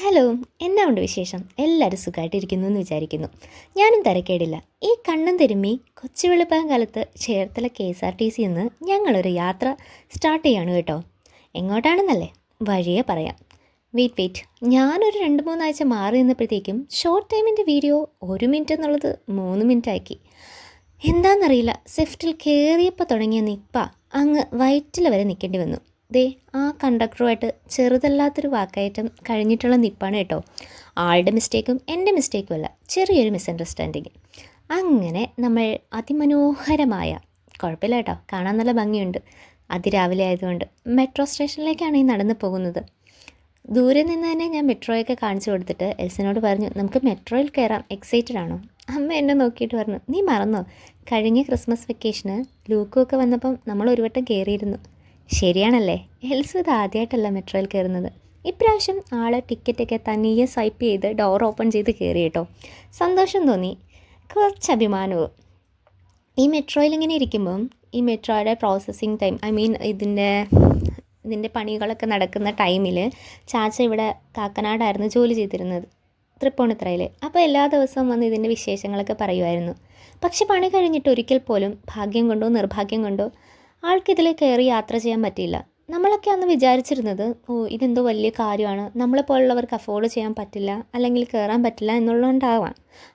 Hello, എന്നാ ഉണ്ട് വിശേഷം? എല്ലാവരും സുഖമായിട്ടിരിക്കുന്നു എന്ന് വിചാരിക്കുന്നു. ഞാനും തിരക്കേടില്ല. ഈ കണ്ണും തിരുമ്മി കൊച്ചു വെളുപ്പാങ്കാലത്ത് ചേർത്തല KSRTC നിന്ന് ഞങ്ങളൊരു യാത്ര സ്റ്റാർട്ട് ചെയ്യാണ് കേട്ടോ. എങ്ങോട്ടാണെന്നല്ലേ? വഴിയെ പറയാം. വെയിറ്റ്. ഞാനൊരു 2-3 ആഴ്ച മാറി നിന്നപ്പോഴത്തേക്കും ഷോർട്ട് ടൈമിൻ്റെ വീഡിയോ 1 മിനിറ്റ് എന്നുള്ളത് 3 മിനിറ്റ് ആക്കി. എന്താണെന്നറിയില്ല, സ്വിഫ്റ്റിൽ കയറിയപ്പോൾ തുടങ്ങിയ നിപ്പ അങ്ങ് വയറ്റിൽ വരെ നിൽക്കേണ്ടി വന്നു. ദേ ആ കണ്ടക്ടറുമായിട്ട് ചെറുതല്ലാത്തൊരു വാക്കയറ്റം കഴിഞ്ഞിട്ടുള്ള നിപ്പാണ് കേട്ടോ. ആളുടെ മിസ്റ്റേക്കും എൻ്റെ മിസ്റ്റേക്കും അല്ല, ചെറിയൊരു മിസ്അണ്ടർസ്റ്റാൻഡിങ്. അങ്ങനെ നമ്മൾ അതിമനോഹരമായ, കുഴപ്പമില്ല കേട്ടോ, കാണാൻ നല്ല ഭംഗിയുണ്ട്, അതിരാവിലെ ആയതുകൊണ്ട് മെട്രോ സ്റ്റേഷനിലേക്കാണ് ഈ നടന്നു പോകുന്നത്. ദൂരെ നിന്ന് തന്നെ ഞാൻ മെട്രോയൊക്കെ കാണിച്ചു കൊടുത്തിട്ട് എൽസിനോട് പറഞ്ഞു, നമുക്ക് മെട്രോയിൽ കയറാം, എക്സൈറ്റഡ് ആണോ? അമ്മ എന്നെ നോക്കിയിട്ട് പറഞ്ഞു, നീ മറന്നോ, കഴിഞ്ഞ ക്രിസ്മസ് വെക്കേഷന് ലൂക്കുമൊക്കെ വന്നപ്പം നമ്മൾ ഒരു വട്ടം കയറിയിരുന്നു. ശരിയാണല്ലേ, എൽസ് ഇത് ആദ്യമായിട്ടല്ല മെട്രോയിൽ കയറുന്നത്. ഇപ്രാവശ്യം ആളെ ടിക്കറ്റൊക്കെ തനിയെ സ്വൈപ്പ് ചെയ്ത് ഡോർ ഓപ്പൺ ചെയ്ത് കയറി കേട്ടോ. സന്തോഷം തോന്നി, കുറച്ച് അഭിമാനവും. ഈ മെട്രോയിൽ ഇങ്ങനെ ഇരിക്കുമ്പം ഈ മെട്രോയുടെ പ്രോസസ്സിങ് ടൈം, ഇതിൻ്റെ പണികളൊക്കെ നടക്കുന്ന ടൈമിൽ ചാച്ച ഇവിടെ കാക്കനാടായിരുന്നു ജോലി ചെയ്തിരുന്നത്, തൃപ്പൂണിത്തുറയിൽ. അപ്പോൾ എല്ലാ ദിവസവും വന്ന് ഇതിൻ്റെ വിശേഷങ്ങളൊക്കെ പറയുമായിരുന്നു. പക്ഷെ പണി കഴിഞ്ഞിട്ട് ഒരിക്കൽ പോലും ഭാഗ്യം കൊണ്ടോ നിർഭാഗ്യം കൊണ്ടോ ആൾക്കിതിൽ കയറി യാത്ര ചെയ്യാൻ പറ്റിയില്ല. നമ്മളൊക്കെ അന്ന് വിചാരിച്ചിരുന്നത്, ഇതെന്തോ വലിയ കാര്യമാണ്, നമ്മളെപ്പോലുള്ളവർക്ക് അഫോർഡ് ചെയ്യാൻ പറ്റില്ല അല്ലെങ്കിൽ കയറാൻ പറ്റില്ല എന്നുള്ളതുകൊണ്ടാവാം.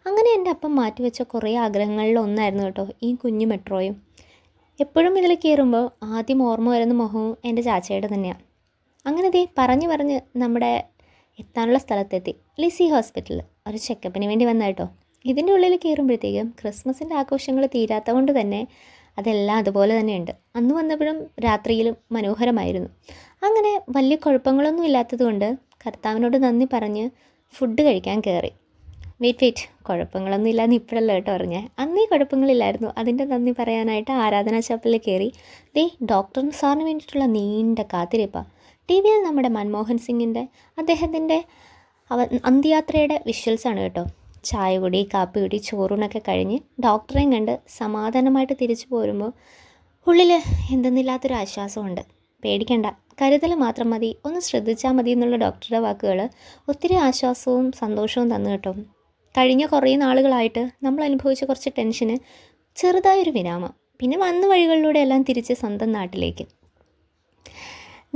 അങ്ങനെ എൻ്റെ അപ്പം മാറ്റിവെച്ച കുറേ ആഗ്രഹങ്ങളിൽ ഒന്നായിരുന്നു കേട്ടോ ഈ കുഞ്ഞു മെട്രോയും. എപ്പോഴും ഇതിൽ കയറുമ്പോൾ ആദ്യം ഓർമ്മ വരുന്ന മുഖവും എൻ്റെ ചാച്ചയുടെ തന്നെയാണ്. അങ്ങനെ ദേ പറഞ്ഞ് നമ്മുടെ എത്താനുള്ള സ്ഥലത്തെത്തി. ലിസി ഹോസ്പിറ്റൽ ഒരു ചെക്കപ്പിന് വേണ്ടി വന്ന കേട്ടോ. ഇതിൻ്റെ ഉള്ളിൽ കയറുമ്പോഴത്തേക്കും ക്രിസ്മസിൻ്റെ ആഘോഷങ്ങൾ തീരാത്ത കൊണ്ട് തന്നെ അതെല്ലാം അതുപോലെ തന്നെയുണ്ട്. അന്ന് വന്നപ്പോഴും രാത്രിയിലും മനോഹരമായിരുന്നു. അങ്ങനെ വലിയ കുഴപ്പങ്ങളൊന്നും ഇല്ലാത്തത് കൊണ്ട് കർത്താവിനോട് നന്ദി പറഞ്ഞ് ഫുഡ് കഴിക്കാൻ കയറി. വെയിറ്റ്, കുഴപ്പങ്ങളൊന്നും ഇല്ലാന്ന് ഇപ്പോഴല്ല കേട്ടോ പറഞ്ഞേ, അന്നീ കുഴപ്പങ്ങളില്ലായിരുന്നു. അതിൻ്റെ നന്ദി പറയാനായിട്ട് ആരാധനാ ചാപ്പലിൽ കയറി. ദേ ഡോക്ടർ സാറിന് വേണ്ടിയിട്ടുള്ള നീണ്ട കാത്തിരിപ്പാണ്. TV-യിൽ നമ്മുടെ മൻമോഹൻ സിംഗിൻ്റെ അദ്ദേഹത്തിൻ്റെ അന്ത്യയാത്രയുടെ വിഷ്വൽസാണ് കേട്ടോ. ചായ കുടി, കാപ്പി കുടി, ചോറൂണൊക്കെ കഴിഞ്ഞ് ഡോക്ടറെയും കണ്ട് സമാധാനമായിട്ട് തിരിച്ചു പോരുമ്പോൾ ഉള്ളിൽ എന്തെന്നില്ലാത്തൊരു ആശ്വാസമുണ്ട്. പേടിക്കണ്ട, കരുതൽ മാത്രം മതി, ഒന്ന് ശ്രദ്ധിച്ചാൽ മതി എന്നുള്ള ഡോക്ടറുടെ വാക്കുകൾ ഒത്തിരി ആശ്വാസവും സന്തോഷവും തന്നു കേട്ടോ. കഴിഞ്ഞ കുറേ നാളുകളായിട്ട് നമ്മൾ അനുഭവിച്ച കുറച്ച് ടെൻഷന് ചെറുതായൊരു വിരാമം. പിന്നെ വന്ന വഴികളിലൂടെ എല്ലാം തിരിച്ച് സ്വന്തം നാട്ടിലേക്ക്.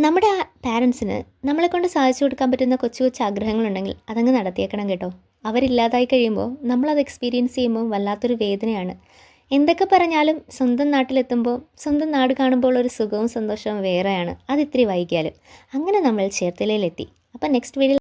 നമ്മുടെ പാരൻസിന് നമ്മളെക്കൊണ്ട് സാധിച്ചു കൊടുക്കാൻ പറ്റുന്ന കൊച്ചു കൊച്ചു ആഗ്രഹങ്ങളുണ്ടെങ്കിൽ അതങ്ങ് നടത്തിയേക്കണം കേട്ടോ. അവരില്ലാതായി കഴിയുമ്പോൾ നമ്മളത് എക്സ്പീരിയൻസ് ചെയ്യുമ്പോൾ വല്ലാത്തൊരു വേദനയാണ്. എന്തൊക്കെ പറഞ്ഞാലും സ്വന്തം നാട്ടിലെത്തുമ്പോൾ, സ്വന്തം നാട് കാണുമ്പോൾ ഒരു സുഖവും സന്തോഷവും വേറെയാണ്, അതിത്തിരി വൈകിയാലും. അങ്ങനെ നമ്മൾ ചേർത്തലയിലെത്തി. അപ്പം നെക്സ്റ്റ് വീഡിയോ